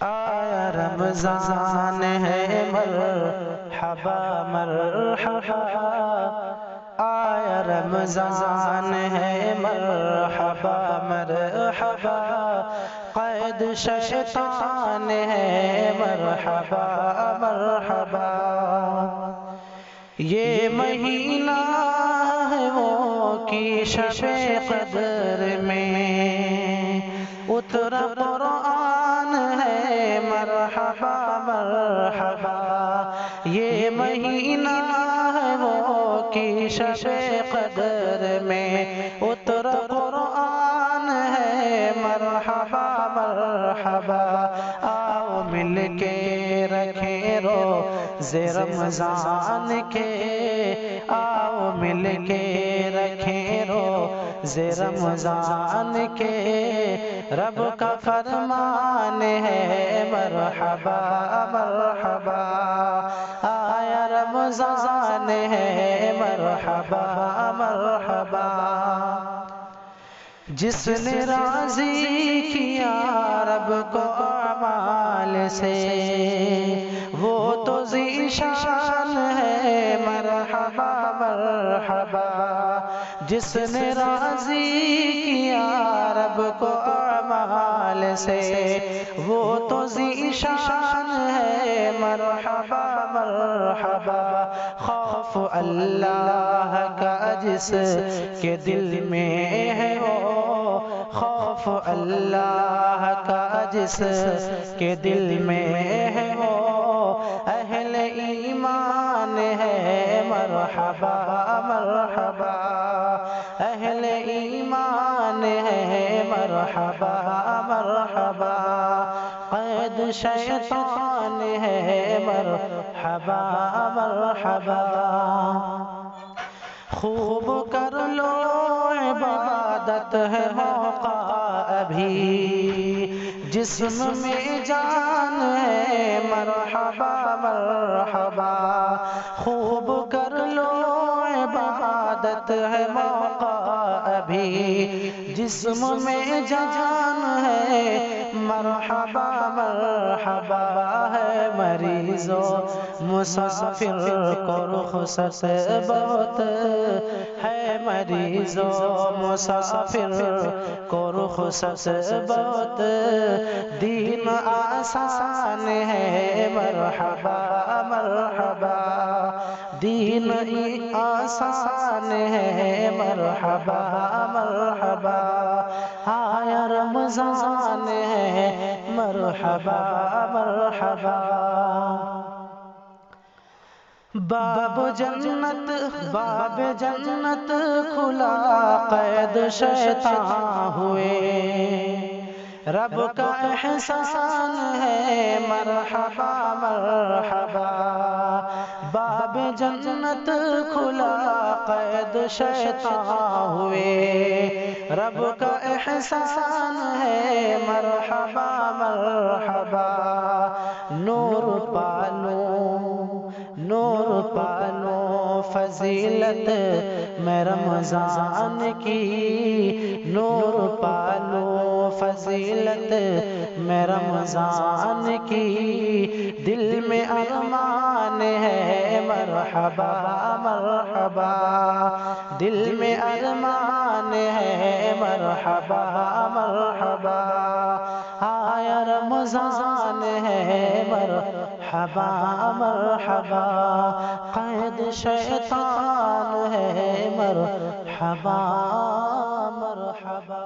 آیا رمضان ہے مرحبا مرحبا، آیا رمضان ہے مرحبا مرحبا، قید شیطان ہے مرحبا مرحبا، یہ مہینہ ہے وہ کی شب قدر میں اترا قرآن ہے مرحبا مرحبا، یہ مہینہ ہے وہ کی شب قدر میں اترا قرآن ہے مرحبا مرحبا، آؤ مل کے رکھیں روزے رمضان کے، آؤ مل کے رکھیں روزے رمضان کے، رب کا فرمان ہے مرحبا مرحبا، آیا رمضان ہے مرحبا مرحبا، جس نے راضی کیا رب کو اعمال سے وہ تو ذیشان ہے مرحبا مرحبا، جس نے راضی کیا رب کو اعمال سے وہ تو ذیشان ہے مرحبا مرحبا، خوف اللہ کا جس کے دل میں ہے وہ، خوف اللہ کا جس کے دل میں ہے وہ اہل ایمان ہے مرحبا مرحبا، اہل ایمان ہے مرحبا مرحبا، قید شیطان ہے مرحبا مرحبا، خوب کر لو عبادت ہے موقع ابھی، جسم میں جان ہے مرحبا مرحبا، خوب کر لو عبادت ہے موقع ابھی، جسم میں جان ہے مرحبا مرحبا، ہے مریض و مسافر کو رخصت بہت ہے، مریض و مسافر کو رخصت بہت، دین آسان ہے مرحبا مرحبا، دین آسان ہے مرحبا مرحبا، آیا رمضان ہے مرحبا مرحبا، باب جنت کھلا قید شیطان ہوئے، رب کا احسان ہے مرحبا مرحبا، باب جنت کھلا قید شیطان ہوئے، رب کا احسان ہے مرحبا مرحبا، نور پالو نور پالو فضیلت میں رمضان کی، نور پالو فضیلت میں رمضان کی، دل میں ارمان ہے مرحبا مرحبا، دل میں ارمان ہے مرحبا مرحبا، آیا رمضان ہے مرحبا مرحبا، قید شیطان ہے مرحبا مرحبا۔